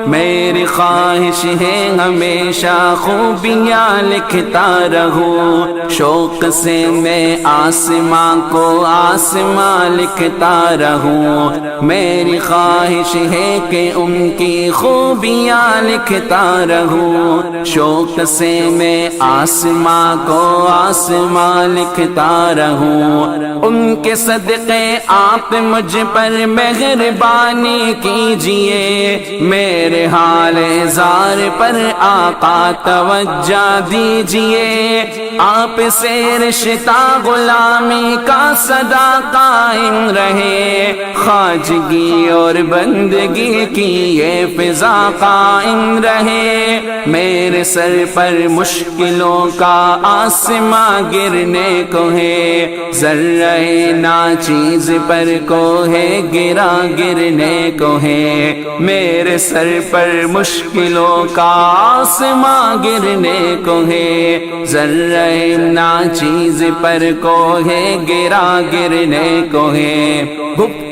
میری خواہش ہے ہمیشہ خوبیاں لکھتا رہوں، شوق سے میں آسماں کو آسماں لکھتا رہوں، میری خواہش ہے کہ ان کی خوبیاں لکھتا رہوں، شوق سے میں آسماں کو آسماں لکھتا رہوں، ان کے صدقے آپ مجھ پر مہربانی کیجئے، میرے حال زار پر آقا توجہ دیجئے، آپ سے رشتہ غلامی کا صدا قائم رہے، خواجگی اور بندگی کی یہ فضا قائم رہے، میرے سر پر مشکلوں کا آسماں گرنے کو ہے، ذرہ ناچیز پر کو ہے گرا گرنے کو ہے، میرے سر پر مشکلوں کا آسماں گرنے کو ہے، ذرہ ناچیز پر کو ہے گرا گرنے کو ہے،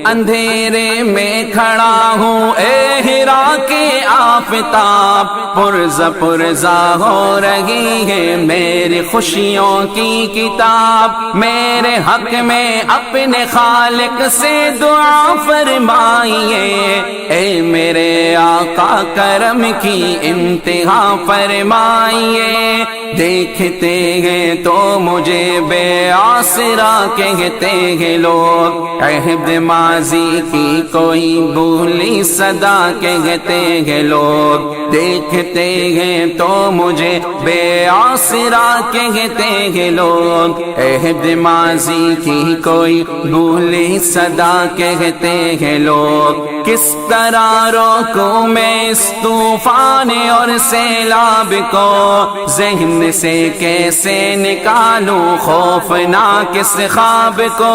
اندھیرے میں کھڑا ہوں اے ہرا کے آفتاب، پرزہ پرزہ ہو رہی ہے میری خوشیوں کی کتاب، میرے حق میں اپنے خالق سے دعا فرمائیے، اے میرے آقا کرم کی انتہا فرمائیے، دیکھتے ہیں تو مجھے بے آسرا کہتے ہیں لوگ، عہد ماضی کی کوئی بھولی صدا کہتے ہیں لوگ، دیکھتے ہیں تو مجھے بے آسرا کہتے ہیں لوگ، عہد ماضی کی کوئی بھولی صدا کہتے ہیں لوگ، کس طرح روکوں میں اس طوفان اور سیلاب کو، ذہن سے کیسے نکالوں خوفناک اس خواب کو،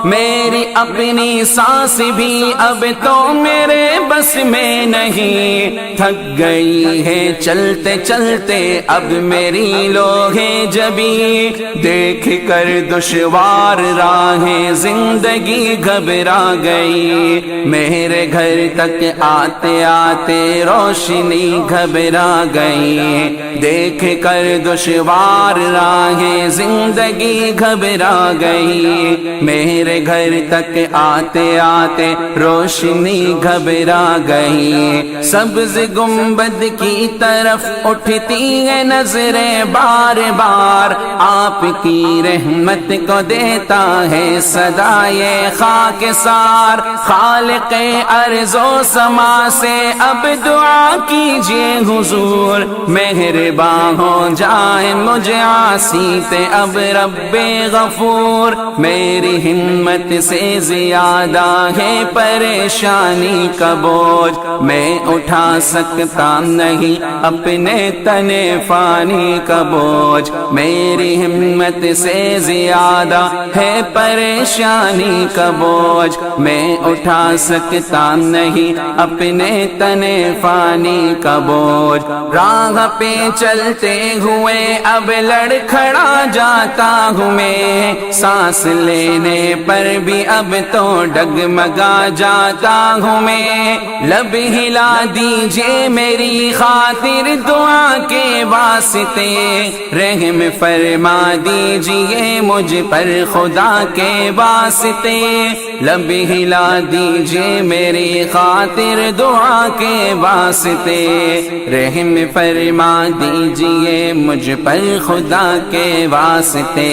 میری اپنی سانس بھی اب تو میرے بس میں نہیں، تھک گئی ہے چلتے چلتے اب میری لوہے جبی، دیکھ کر دشوار راہیں زندگی گھبرا گئی، میرے گھر تک آتے آتے روشنی گھبرا گئی، دیکھ کر دشوار راہیں زندگی گھبرا گئی، میرے گھر تک آتے آتے روشنی گھبرا گئی، سبز گنبد کی طرف اٹھتی ہے نظریں بار بار، آپ کی رحمت کو دیتا ہے صدا یہ خاکسار، خالق ارض و سما سے اب دعا کیجئے حضور، مہربان ہو جائے مجھے عاصی پہ اب رب غفور، میری ہمت سے زیادہ ہے پریشانی کا بوجھ، میں اٹھا سکتا نہیں اپنے تنے فانی کا بوجھ، میری ہمت سے زیادہ ہے پریشانی کا بوجھ، میں اٹھا سکتا نہیں اپنے تنے فانی کا بوجھ، راہ پہ چلتے ہوئے اب لڑکھڑا جاتا ہوں میں، سانس لینے پر بھی اب تو ڈگمگا جاتا ہوں میں، لب ہلا دیجئے میری خاطر دعا کے واسطے، رحم فرما دیجئے مجھ پر خدا کے واسطے، لب ہلا دیجئے میری خاطر دعا کے واسطے، رحم فرما دیجئے مجھ پر خدا کے واسطے،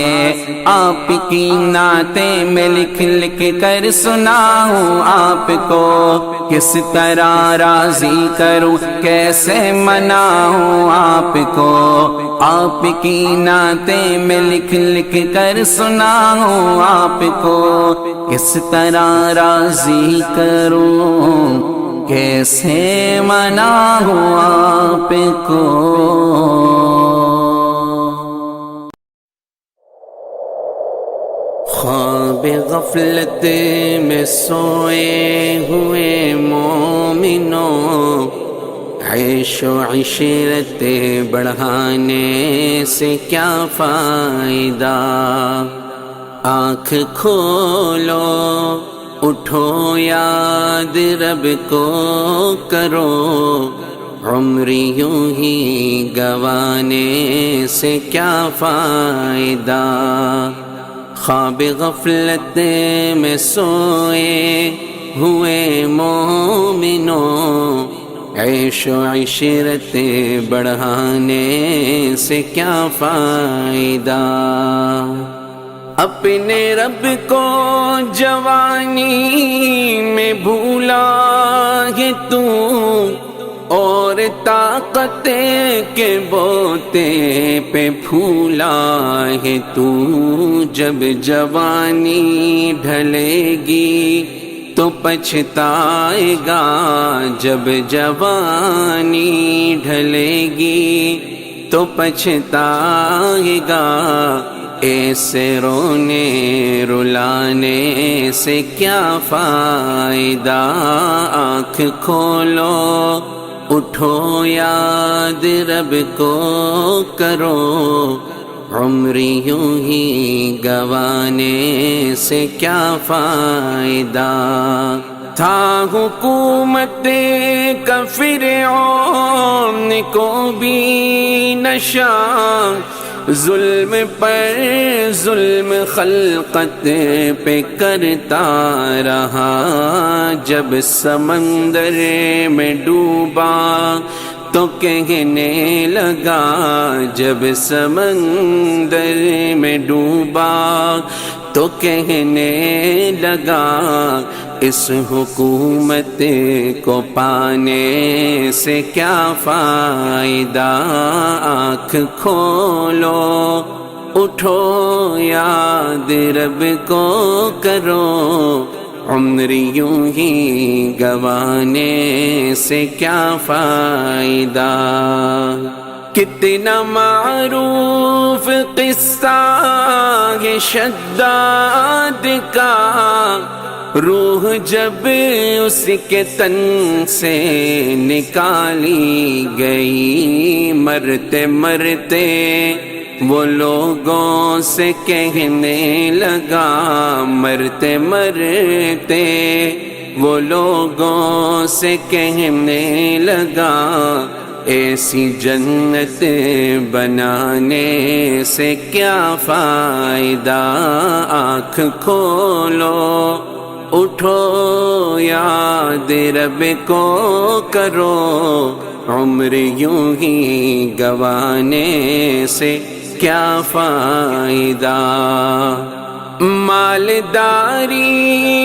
آپ کی نعتیں میں لکھ لکھ کر سناؤں آپ کو، کس طرح راضی کروں کیسے مناؤں آپ کو، آپ کی نعتیں میں لکھ لکھ کر سناؤں آپ کو، کس طرح راضی کروں کیسے مناؤں آپ کو۔ خواب غفلت میں سوئے ہوئے مومنوں، عیش و عشرت بڑھانے سے کیا فائدہ، آنکھ کھولو اٹھو یاد رب کو کرو، عمر یوں ہی گوانے سے کیا فائدہ۔ خواب غفلت میں سوئے ہوئے مومنوں، عیش و عشرت بڑھانے سے کیا فائدہ۔ اپنے رب کو جوانی میں بھولا ہے تو، اور طاقت کے بوتے پہ پھولا ہے تو۔ جب جوانی ڈھلے گی تو پچھتائے گا، جب جوانی ڈھلے گی تو پچھتائے گا۔ ایسے رونے رلانے سے کیا فائدہ۔ آنکھ کھولو اٹھو یاد رب کو کرو، عمر یوں ہی گوانے سے کیا فائدہ۔ تھا حکومت کا فرعون کو بھی نشہ، ظلم پر ظلم خلقت پہ کرتا رہا۔ جب سمندر میں ڈوبا تو کہنے لگا، جب سمندر میں ڈوبا تو کہنے لگا، اس حکومت کو پانے سے کیا فائدہ۔ آنکھ کھولو اٹھو یاد رب کو کرو، عمر یوں ہی گوانے سے کیا فائدہ۔ کتنا معروف قصہ ہے شداد کا، روح جب اس کے تن سے نکالی گئی، مرتے مرتے وہ لوگوں سے کہنے لگا، مرتے مرتے وہ لوگوں سے کہنے لگا، ایسی جنت بنانے سے کیا فائدہ۔ آنکھ کھولو اٹھو یاد رب کو کرو، عمر یوں ہی گوانے سے کیا فائدہ۔ مالداری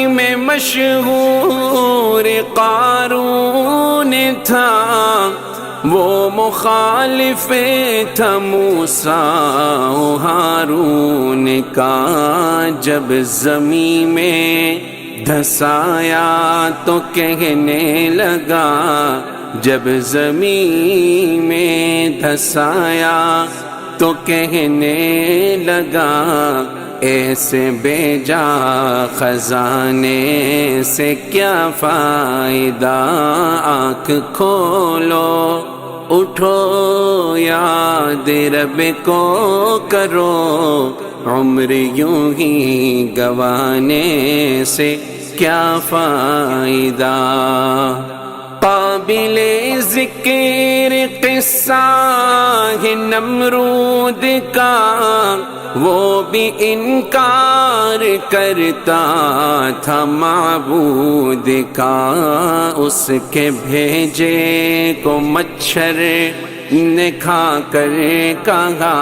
میں مشہور قارون تھا، وہ مخالف تھا موسیٰ و ہارون کا۔ جب زمین میں دھسایا تو کہنے لگا، جب زمین میں دھسایا تو کہنے لگا، ایسے بے جا خزانے سے کیا فائدہ۔ آنکھ کھولو اٹھو یاد رب کو کرو، عمر یوں ہی گوانے سے کیا فائدہ۔ قابل ذکر قصہ ہے نمرود کا، وہ بھی انکار کرتا تھا معبود کا۔ اس کے بھیجے کو مچھر نے کھا کر کہا،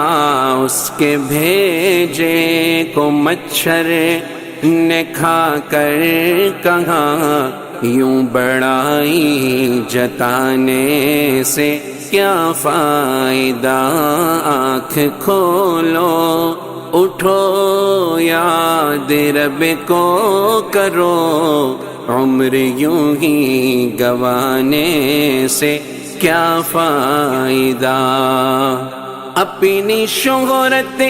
اس کے بھیجے کو مچھر نے کھا کر کہا، یوں بڑائی جتانے سے کیا فائدہ۔ آنکھ کھولو اٹھو یاد رب کو کرو، عمر یوں ہی گوانے سے کیا فائدہ۔ اپنی شہرت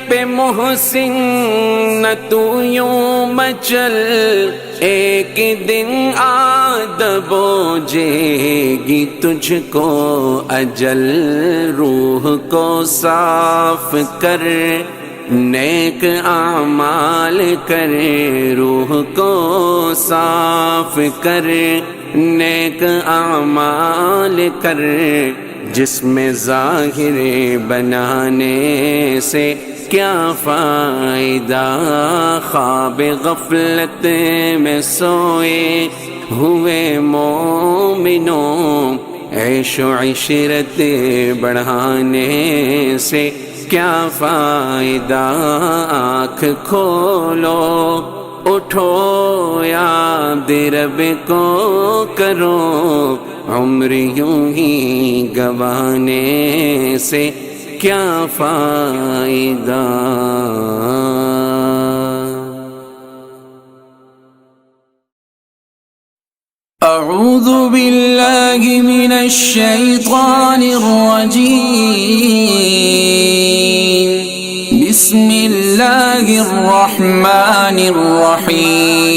پہ محسن نہ تو یوں مچل، ایک دن آدب بوجھے گی تجھ کو اجل۔ روح کو صاف کر نیک اعمال کر، روح کو صاف کر، نیک اعمال کر، جس میں ظاہر بنانے سے کیا فائدہ، خواب غفلت میں سوئے ہوئے مومنوں، عیش و عشرت بڑھانے سے کیا فائدہ، آنکھ کھولو اٹھو یاد رب کو کرو، عمر یوں ہی گوانے سے کیا فائدہ۔ اعوذ باللہ من الشیطان الرجیم، بسم اللہ الرحمن الرحیم،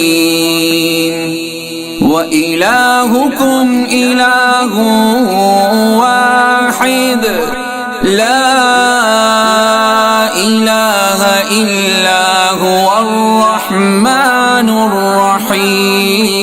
وَإِلَٰهُكُمْ إِلَٰهٌ وَاحِدٌ لا إله إلا هو الرحمن الرحيم،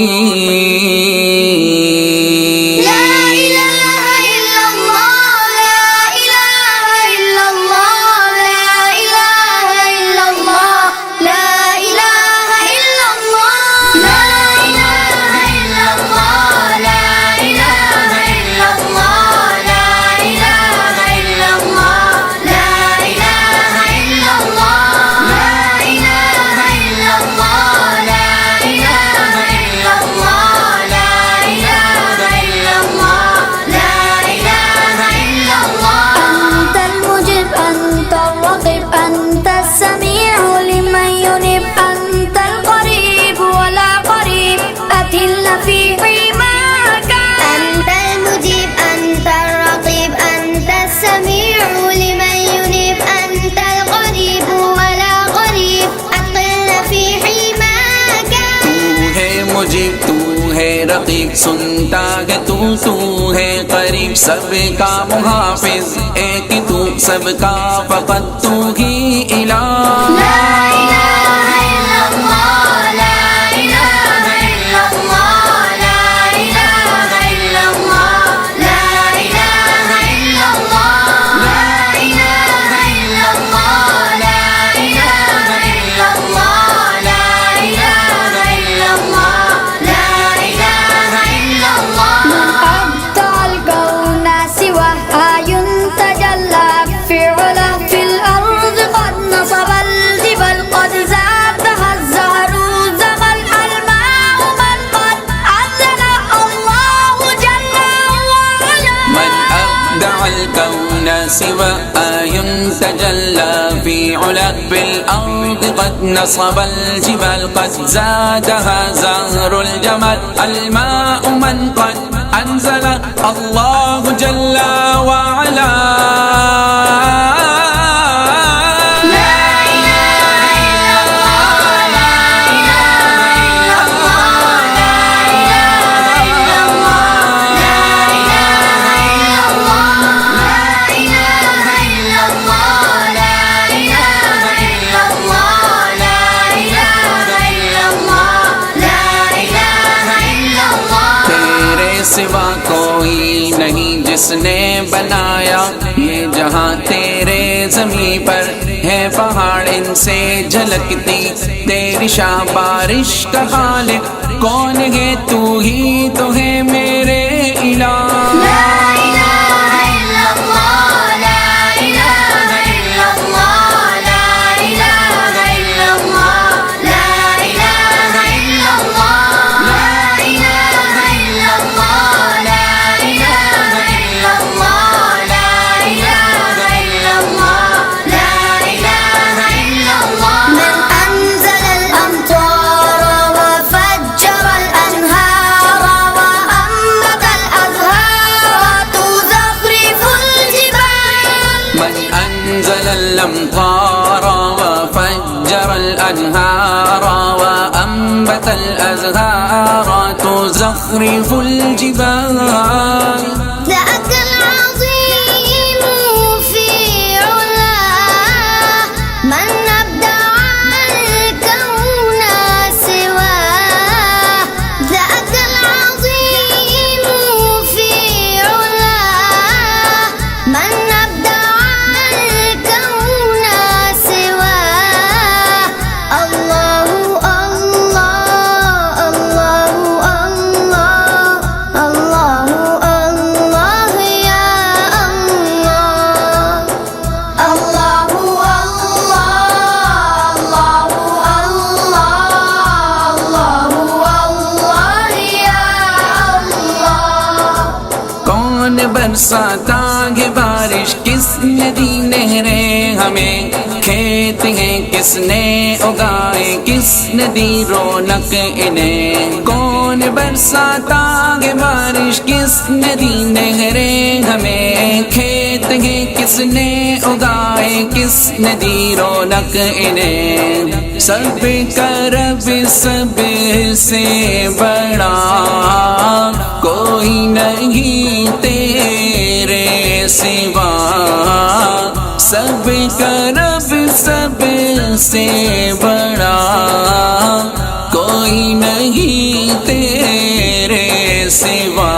لا إله إلا الله، لا إله إلا الله، لا إله إلا الله، لا إله إلا الله، لا إله إلا الله، لا إله إلا الله، لا إله إلا الله، لا إله إلا الله، لا إله إلا الله، لا إله إلا الله، لا إله إلا الله، لا إله إلا الله، أنت المجيب، أنت الرقيب، أنت السميع لمن ينيب، أنت القريب ولا قريب، أتل في حماك، أنت المجيب، أنت الرقيب، أنت السميع لمن ينيب، أنت القريب ولا قريب، أتل في حماك، تو ہے مجیب، تو ہے رقیب، سنتا ہے تو ہے قریب، سب کا محافظ ایک تو، سب کا فقط تو ہی الہ، لا إله إلا الله، لا إله إلا الله، لا إله إلا الله، لا إله إلا الله، لا إله إلا الله، لا إله إلا الله، لا إله إلا الله، لا إله إلا الله، من أبدع الكون سواه ينتجلى في علا في الأرض، قد نصب الجبال، قد زادها الزهر زغل الماء، من قد أنزل الله جل وعلا، من أبدع الكون سوى تجلى في علا في الأرض، قد نصب الجبال، قد زادها زهر الجمال، الماء من قد أنزل الله جل وعلا، لا إله إلا الله، لا إله إلا الله، لا إله إلا الله، لا إله إلا الله، لا إله إلا الله، لا إله إلا الله، لا إله إلا الله، لا إله إلا الله، تیرے سوا کوئی نہیں جس نے بنایا یہ جہاں، تیرے زمین پر ہے پہاڑ ان سے جھلکتی تیری شاہ بارش کا خالق، کون ہے تو ہی تو ہے میرے الہ، لا إله إلا الله، لا إله إلا الله، لا إله إلا الله، لا إله إلا الله، لا إله إلا الله، لا إله إلا الله، لا إله إلا الله، لا إله إلا الله، من أنزل الأمطار وفجر الأنهار وأنبت الأزهار تزخرف الجبال، من أنزل الأمطار وفجر الأنهار وأنبت الأزهار تزخرف الجبال، ذاك العظيم في علاه من برساتا ہے بارش، کس نے دی نہریں ہمیں، کھیت ہیں کس نے اگائے، کس نے دی رونق انہیں، کون برساتا ہے بارش، کس نے دی نہریں ہمیں، کھیت ہیں کس نے اگائے، کس نے دی رونق انہیں، سب کا رب سب سے بڑا کوئی نہیں تیرے سوا، سب کا رب سب سے بڑا کوئی نہیں تیرے سوا،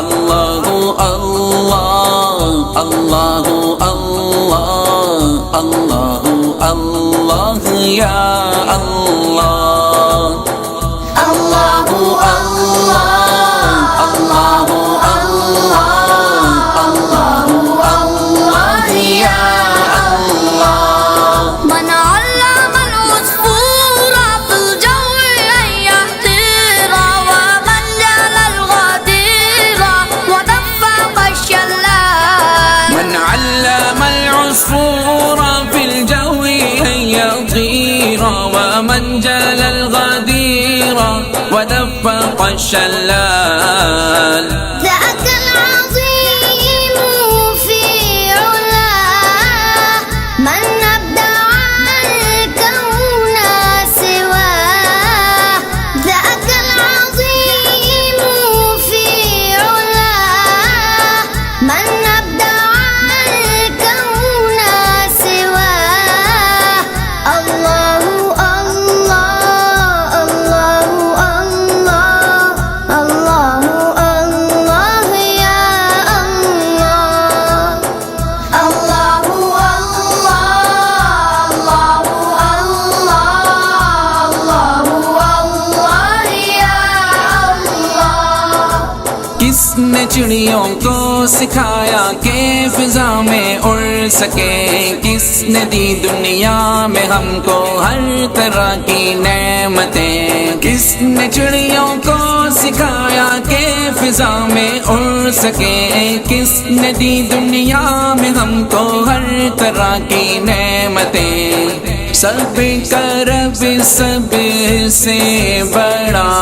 اللہ اللہ اللہ اللہ اللہ اللہ یا اللہ، اللہ اللہ اللہ اللہ اللہ اللہ یا اللہ، من علم العصفور في الجو أن يطير، ومن جل الغدير ودفق الشلال، من علم العصفور في الجو أن يطير، ومن جل الغدير ودفق الشلال، ذاك العظيم في علاه، من أبدع الكون سواه، ذاك العظيم في علاه، من أبدع الكون سواه، الله الله الله الله الله الله يا الله، الله الله الله الله يا الله، کس نے چڑیوں کو سکھایا کہ فضا میں اڑ سکے، کس نے دی دنیا میں ہم کو ہر طرح کی نعمتیں، کس نے چڑیوں کو سکھایا کہ فضا میں اڑ سکے، کس نے دی دنیا میں ہم کو ہر طرح کی نعمتیں، سب کا رب سب سے بڑا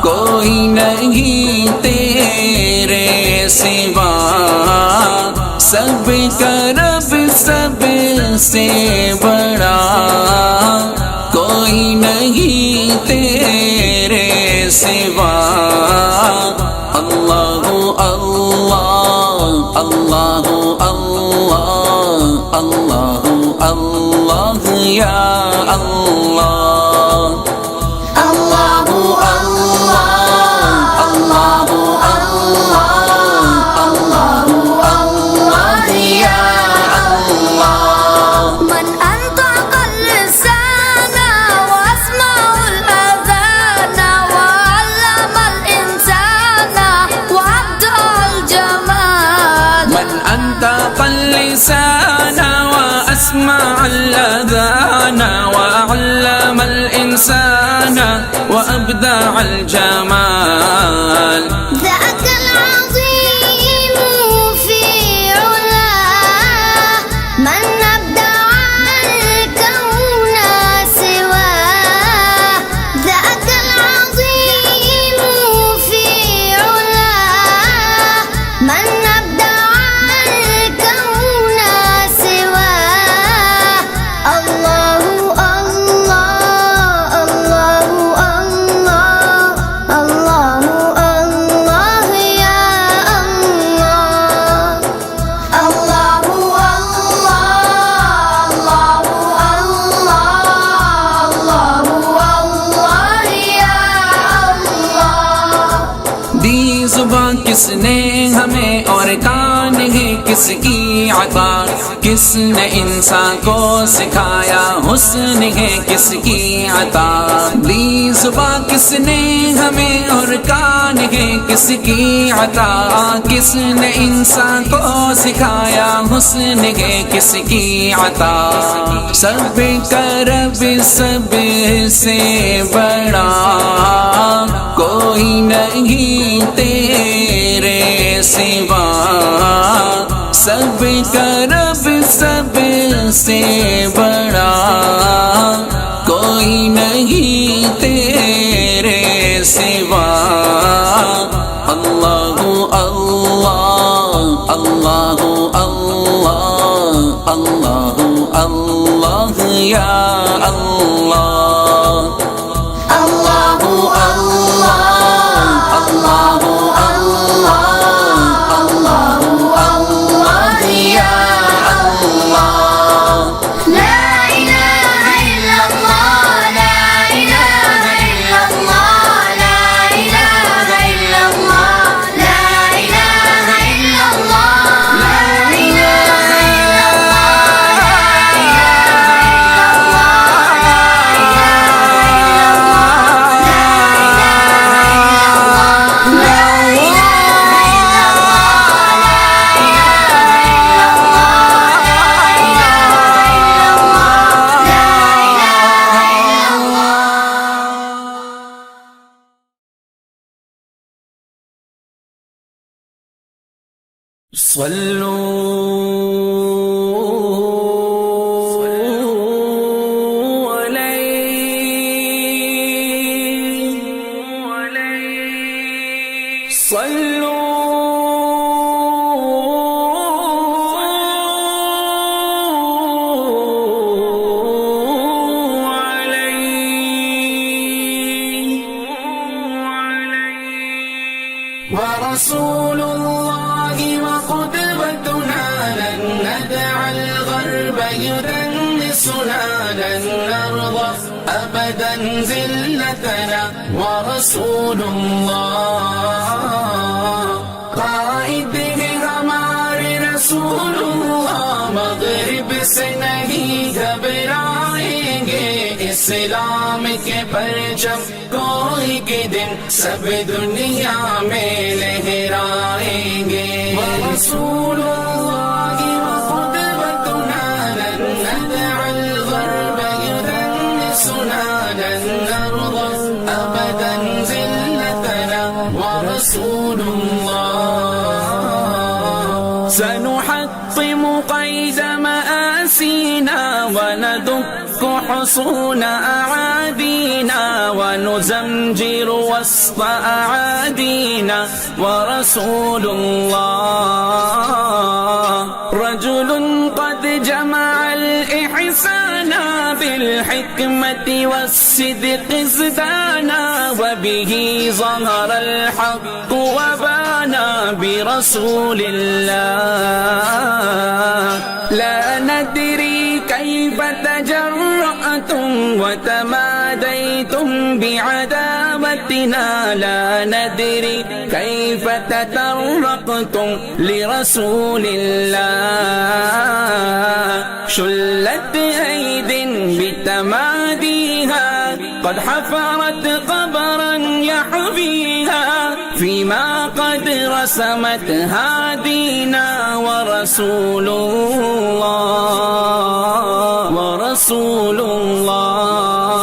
کوئی نہیں تیرے سوا، سب کا رب سب سے بڑا کوئی نہیں تیرے سوا، اللہ اللہ اللہ اللہ اللہ اللہ یا اللہ، الله الله الله الله الله يا الله، من أنطق اللسان وأسمع الأذان وعلم الإنسان وأبدع الجمال، من أنطق اللسان وأسمع الأذان وعلم الإنسان وأبدع الجمال، ذاك العظيم في علاه، من أبدع الكون سواه، ذاك العظيم في علاه، من أبدع الكون سواه، الله الله الله الله الله يا الله، الله الله الله الله يا الله، دی زبان کس نے ہمیں اور کان ہے کس کی عطا، کس نے انسان کو سکھایا حسن ہے کس کی عطا، دی زبان کس نے ہمیں اور کان ہے کس کی عطا، کس نے انسان کو سکھایا حسن ہے کس کی عطا، سب کا رب سب سے بڑا کوئی نہیں تیرے سوا، سب کا رب سب سے بڑا، کوئی نہیں تیرے سوا۔ اللہ اللہ اللہ اللہ اللہ اللہ یا اللہ، اللہ اللہ اللہ اللہ اللہ اللہ یا اللہ، لا الہ الا اللہ، لا الہ الا اللہ، لا الہ الا اللہ، لا الہ الا اللہ، لا الہ الا ورسول الله وقدوتنا لن ندع الغرب يدنسنا، لن نرضى أبدا ذلتنا، ورسول الله قائد ہے ہمارے رسول اللہ، مغرب سے نہیں گھبرائیں گے، اسلام کے پرچم کوئی کے دن سب دنیا میں لہرائیں گے۔ ورسول اللہ وقدوتنا لن ندع الغرب يدنسنا، لن نرضى أبدا ذلتنا، ورسول الله سنحطم قيد مآسينا، وندك حصون أعادينا، ونزمجر وسط أعادينا، ورسول الله رجل قد جمع الإحسان بالحكمة والصدق ازدانا، وبه ظهر الحق وبانا، برسول الله لا ندري كيف تجرأتم وتماديتم بعداوتنا، لا ندري كيف تطرقتم لرسول الله، شلت أيد بتماديها قد حفرت قبرا يحويها، فيما قد رسمت هادينا، ورسول الله ورسول الله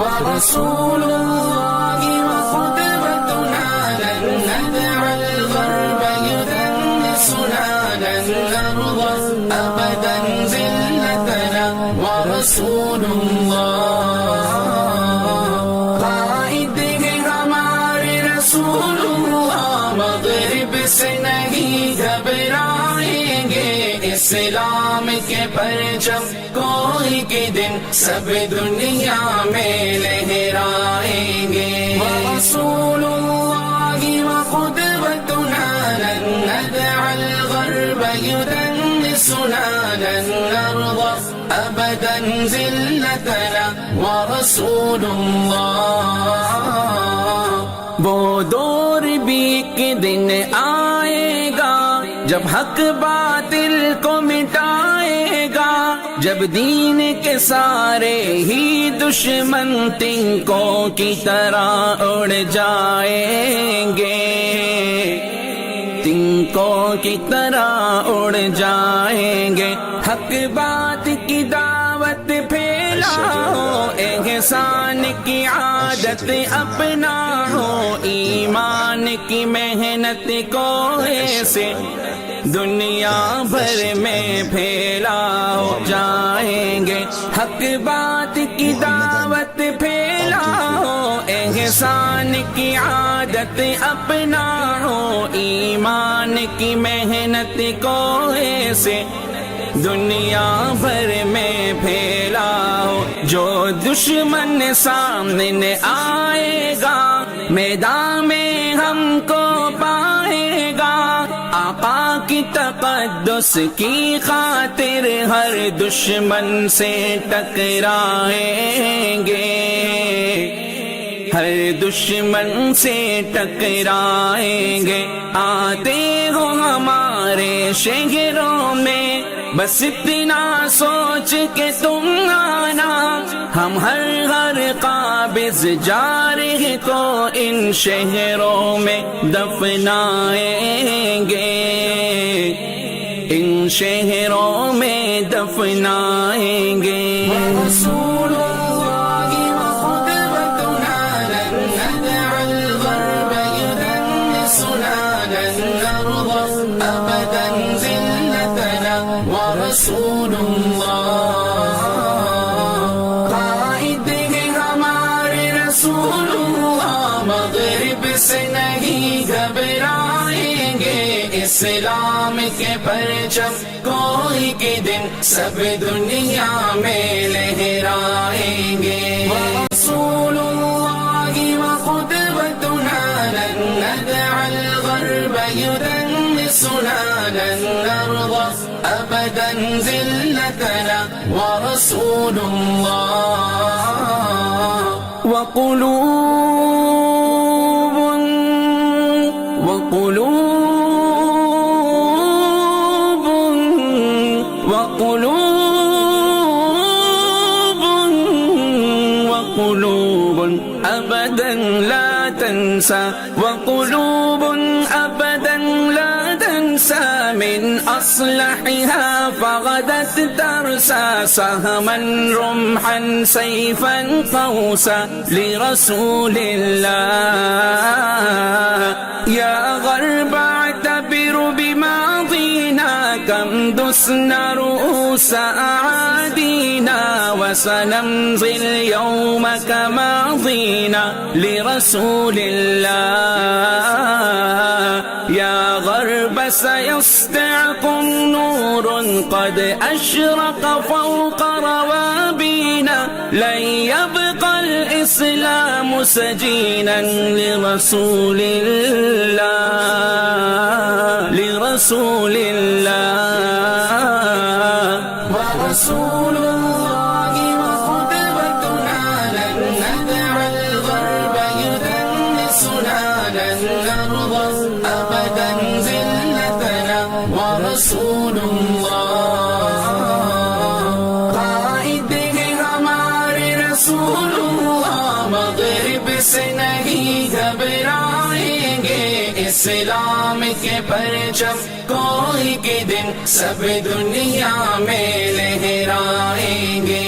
ورسول الله وقدوتنا لن ندع الغرب يدنسنا، لن نرضى أبدا ذلتنا، ورسول الله قائد ہے ہمارے رسول اللہ، مغرب سے نہیں گھبرائیں گے، اسلام کے پرچم کوئی کے دن سب دنیا میں لہرائیں گے۔ ورسول اللہ وقدوتنا لن ندع الغرب يدنسنا، لن نرضى أبدا ذلتنا، ورسول الله وہ دور بھی ایک دن آئے گا جب حق باطل کو مٹائے گا، جب دین کے سارے ہی دشمن تنکوں کی طرح اڑ جائیں گے، تنکوں کی طرح اڑ جائیں گے، حق بات کی دعوت پھیلاؤ، اے احسان کی عادت اپناؤ، ایمان کی محنت کو ایسے دنیا بھر میں پھیلاؤ، جائیں گے حق بات کی دعوت پھیلاؤ، احسان کی عادت اپناؤ، ایمان کی محنت کو ایسے دنیا بھر میں پھیلاؤ، جو دشمن سامنے آئے گا میدان میں ہم کو پائے گا، آقا کی تقدس کی خاطر ہر دشمن سے ٹکرائیں گے، ہر دشمن سے ٹکرائیں گے، آتے ہو ہمارے شہروں میں بس اتنا سوچ کے تم آنا، ہم ہر قابض جارح کو ان شہروں میں دفنائیں گے، ان شہروں میں دفنائیں گے۔ رسول اللہ وقدوتنا لن ندع الغرب يدنسنا، لن نرضى أبدا ذلتنا، ورسول اللہ قائد ہے ہمارے رسول اللہ، مغرب سے نہیں گھبرائیں گے، اسلام کے پرچم کوئی کے دن سب دنیا میں لہرائیں گے۔ رسول اللہ وقدوتنا لن ندع الغرب يدنسنا، لن نرضى أبدا ذلتنا، ورسول الله وقلوب أبدا لا تنسى، وقلوب أبدا لا تنسى من أصلحها فغدت ترسى، سهما رمحا سيفا قوسا لرسول الله، يا غرب اعتبر بماضينا كم دسنا رؤوس أعادينا، وسنمضي اليوم كماضينا لرسول الله، يا غرب سيسطعكم نور قد أشرق فوق روابينا، لن يبقى الإسلام سجينا لرسول الله، لرسول الله، ورسول الله وقدوتنا لن ندع الغرب يدنسنا، لن نرضى أبدا ذلتنا، ورسول الله قائد ہے ہمارے رسول اللہ، مغرب سے نہیں گھبرائیں گے، اسلام کے پرچم کوئی کے دن سب دنیا میں لہرائیں گے۔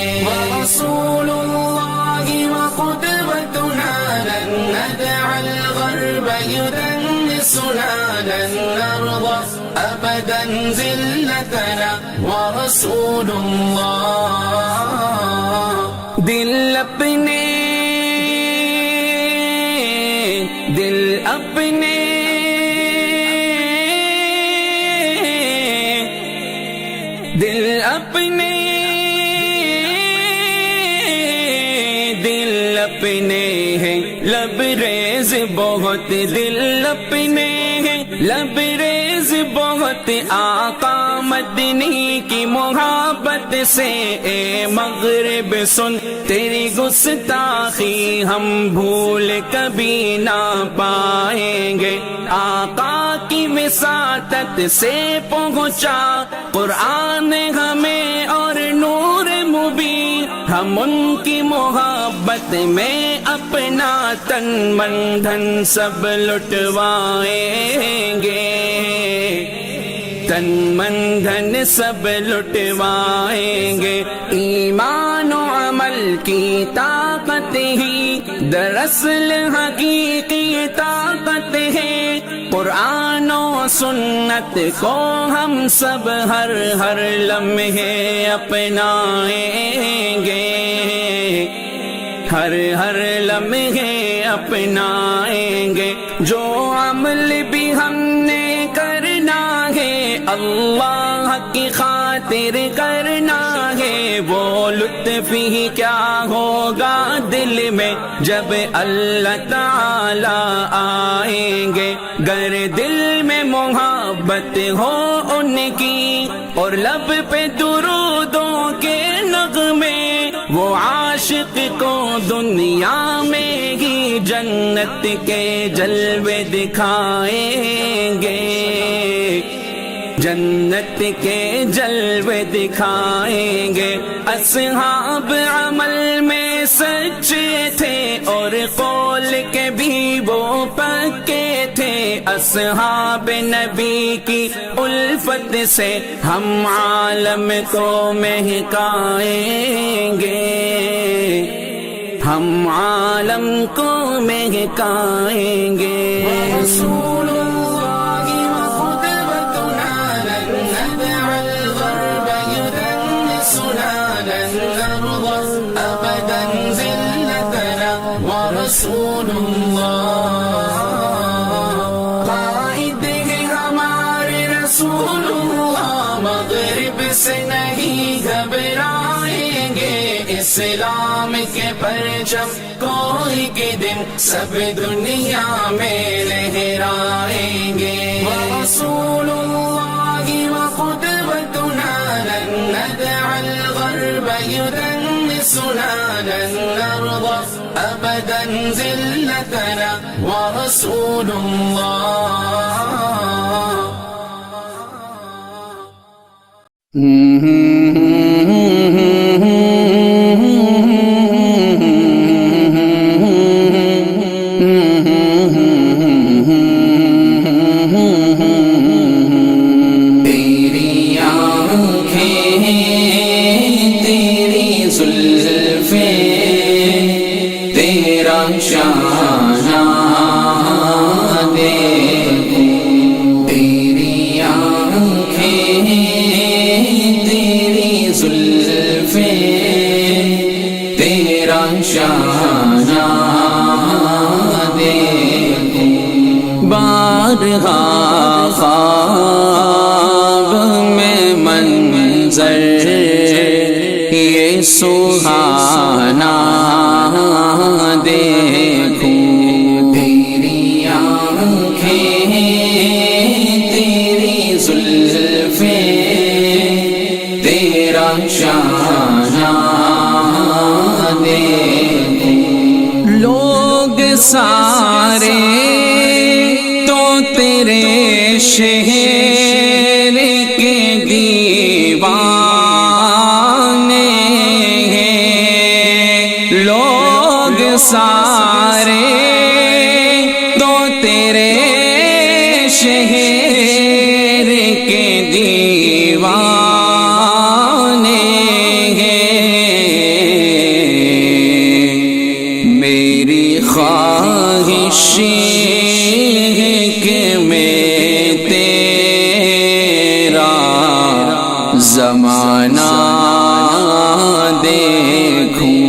رسول اللہ وقدوتنا لن ندع الغرب يدنسنا، لن نرضى أبدا ذلتنا، ورسول اللہ دل اپنے ہیں لبریز بہت، دل اپنے ہیں لبریز بہت، آقا مدنی کی محبت سے اے مغرب سن تیری گستاخی ہم بھول کبھی نہ پائیں گے، آقا کی وساطت سے پہنچا قرآن ہمیں اور نور مبین، ہم ان کی محبت میں اپنا تن من دھن سب لٹوائیں گے، تن من دھن سب لٹوائیں گے، ایمان و عمل کی طاقت ہی دراصل حقیقی طاقت ہے، قرآن و سنت کو ہم سب ہر لمحے اپنائیں گے، ہر لمحے اپنائیں گے، جو عمل بھی ہم نے کرنا ہے اللہ کی خاطر کرنا ہے، وہ لطف ہی کیا ہوگا دل میں جب اللہ تعالی آئیں گے، گر دل میں محبت ہو ان کی اور لب پہ درودوں کے نغمے، وہ عاشق کو دنیا میں ہی جنت کے جلوے دکھائیں گے، جنت کے جلوے دکھائیں گے۔ اصحاب عمل میں سچے تھے اور قول کے بھی وہ پکے تھے، اصحاب نبی کی الفت سے ہم عالم کو مہکائیں گے، ہم عالم کو مہکائیں گے۔ رسول اللہ وقدوتنا لن ندع الغرب يدنسنا، لن نرضى أبدا ذلتنا، ورسول اللہ قائد ہے ہمارے رسول اللہ، مغرب سے نہیں گھبرائیں گے، اسلام کے پرچم کوئی کے دن سب دنیا میں لہرائیں گے۔ رسول اللہ وقدوتنا لن ندع الغرب يدنسنا، لن نرضى أبدا ذلتنا، ورسول اللہ تیری آنکھیں تیری زلفیں تیرا شانہ دیکھوں، تیری آنکھیں تیری زلفیں تیرا شانہ دیکھوں، بارہا خواب میں منظر یہ سہانا دیکھوں، تیری آنکھیں تیری زلفیں تیرا شانہ دیکھوں، لوگ سارے تو تیرے شہر کے دیوانے ہیں، لوگ سارے تو تیرے شہر کے دیوانے ہیں، میری خواہش ہے کہ میں تیرا زمانہ دیکھوں،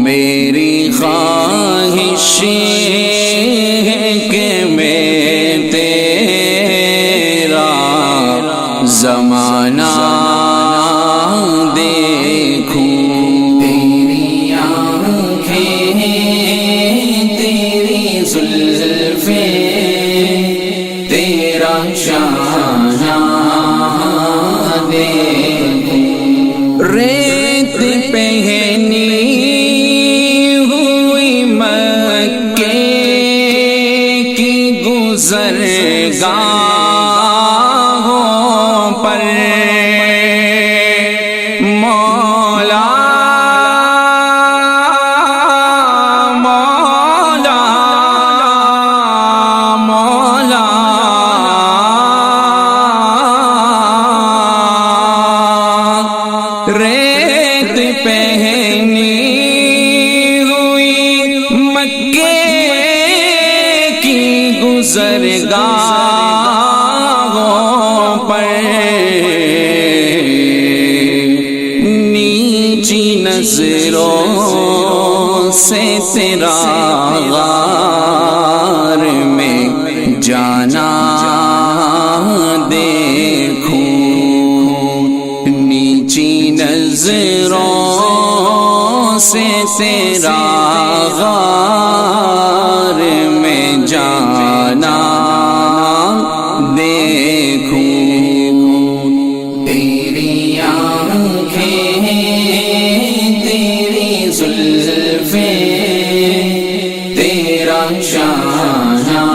میری خواہش ہے کہ میں تیرا زمانہ دیکھوں، تیری آنکھیں تیری زلفیں تیرا شانہ دیکھوں، ریت پہنی ہوئی مکے کی گزرگاہوں پر مولا مولا مولا گزرگاہوں پر نیچی نظروں سے تیرا غار میں جانا دیکھوں، نیچی نظروں سے تیرا غار میں جانا دیکھوں، تیری آنکھیں تیری زلفیں تیرا شانہ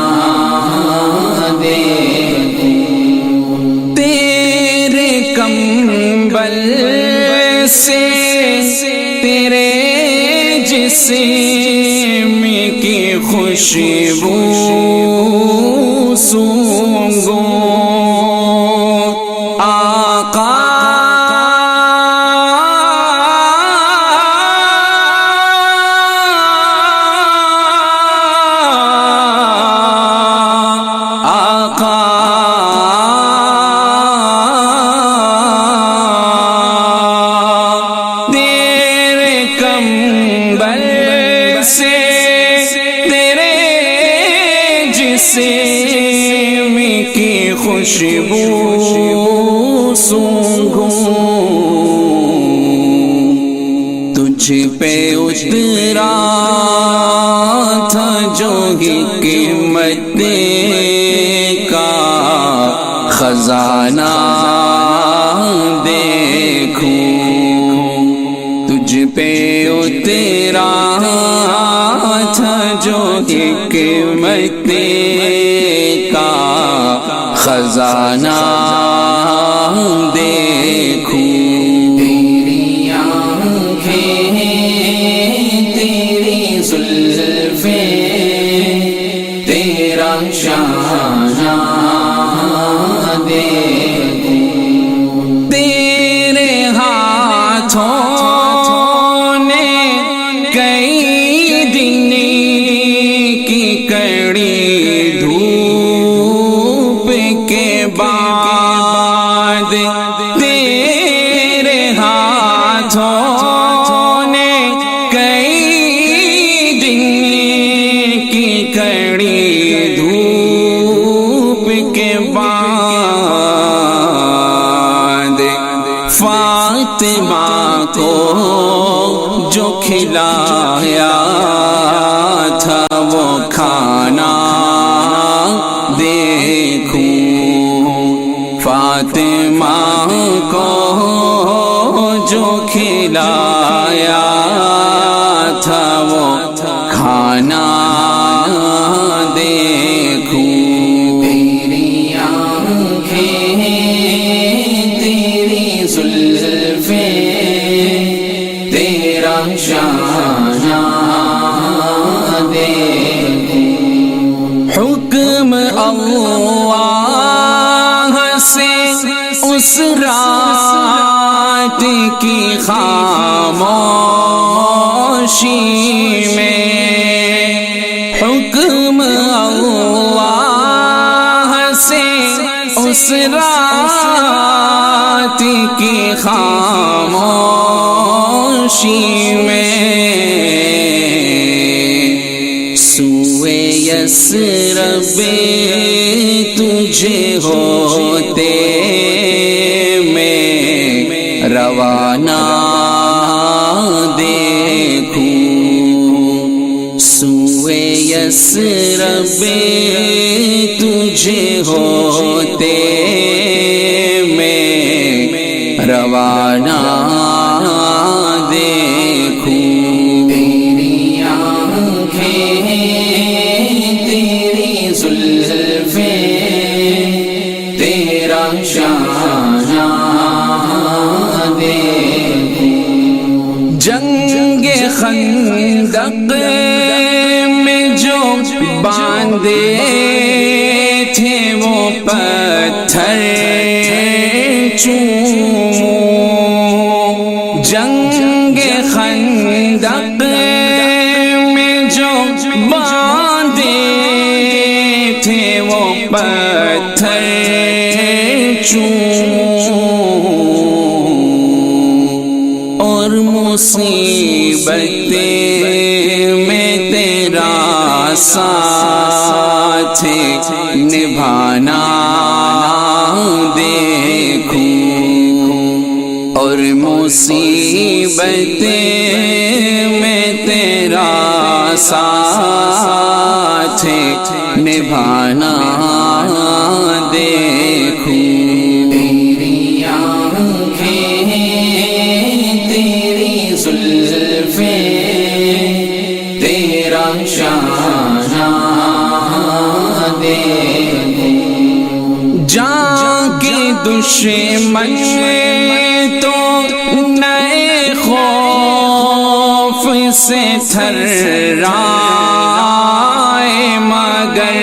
دیکھوں، تیرے کمبل سے تیرے جسم کی خوشبو سونگوں، آقا جسم کی خوشبو سونگھوں، تجھ پہ اترا تھا جو حکمت کا خزانہ دیکھوں، تجھ پہ اترا تھا جو حکمت کا خزانہ دیکھوں، تیری آنکھیں تیری زلفیں تیرا شانہ دیکھوں، تیرے ہاتھوں نے کئی دن کی کڑی دھوپ کے بعد، تیرے ہاتھوں نے کئی دن کی کڑی دھوپ کے بعد، فاطمہ کو جو کھلایا تھا وہ کھانا دیکھوں، فاطمہ کو جو کھلایا تھا وہ کھانا دیکھوں، تیری آنکھیں تیری زلفیں تیرا شانہ دیکھوں، حکم اللہ سے اس رات کی خاموشی میں، حکم اللہ سے اس رات کی خاموشی میں، سوئے یثرب تجھے ہوتے میں روانہ دیکھوں، سوئے یثرب تجھے ہوتے میں روانہ دیکھوں، تیری آنکھیں تیری زلفیں تیرا شانہ دیکھوں، جنگ خندق میں جو باندھے تھے وہ پتھر چوموں، جنگ خندق میں جو باندھے تھے پتھر چوم اور مصیبتیں میں تیرا ساتھ نبھانا دیکھوں اور مصیبتیں میں تیرا ساتھ نبھانا دیکھوں تیری آنکھیں تیری زلفیں تیرا شانہ دیکھوں جان کے دشمن تو نئے خوف سے تھرائے مگر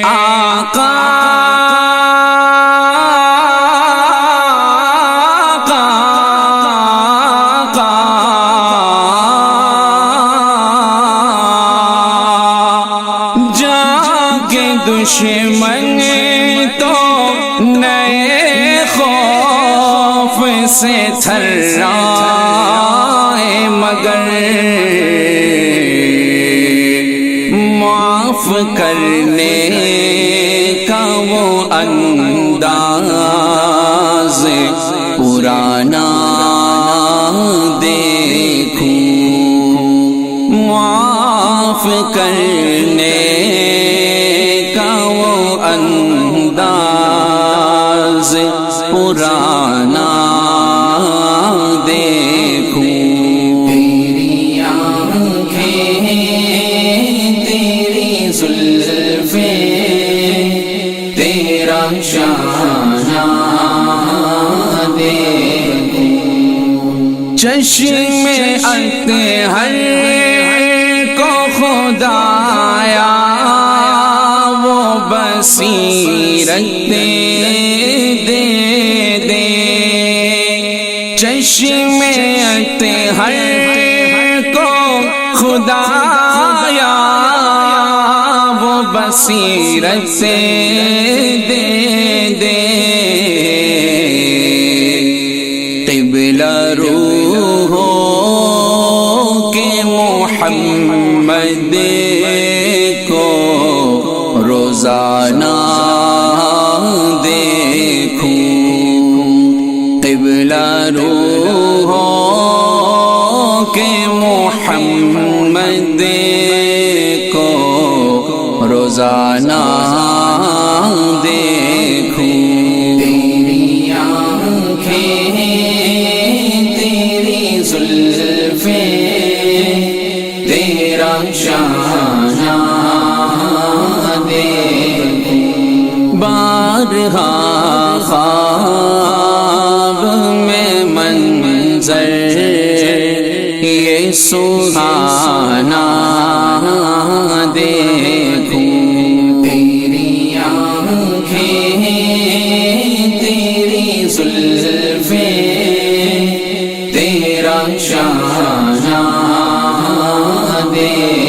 آقا دشمن تو نئے خوف سے تھرائے مگر معاف کرنے کا وہ انداز پرانا دیکھوں معاف کرنے انداز پرانا دیکھوں تیری آنکھیں تیری زلفیں تیرا شانہ دیکھوں چشم اطہر کو خدایا بصیرت دے دے چشم اطہر کو خدایا وہ بصیرت دے دے قبلہ روحوں کے محمد کو روزانہ دیکھوں قبلہ روحوں کے محمد کو روزانہ دیکھوں تیری آنکھیں تیری زلفیں تیرا شانہ بارہا خواب میں منظر یہ سہانا دیکھوں تیری آنکھیں تیری زلفیں تیرا شانہ دیکھوں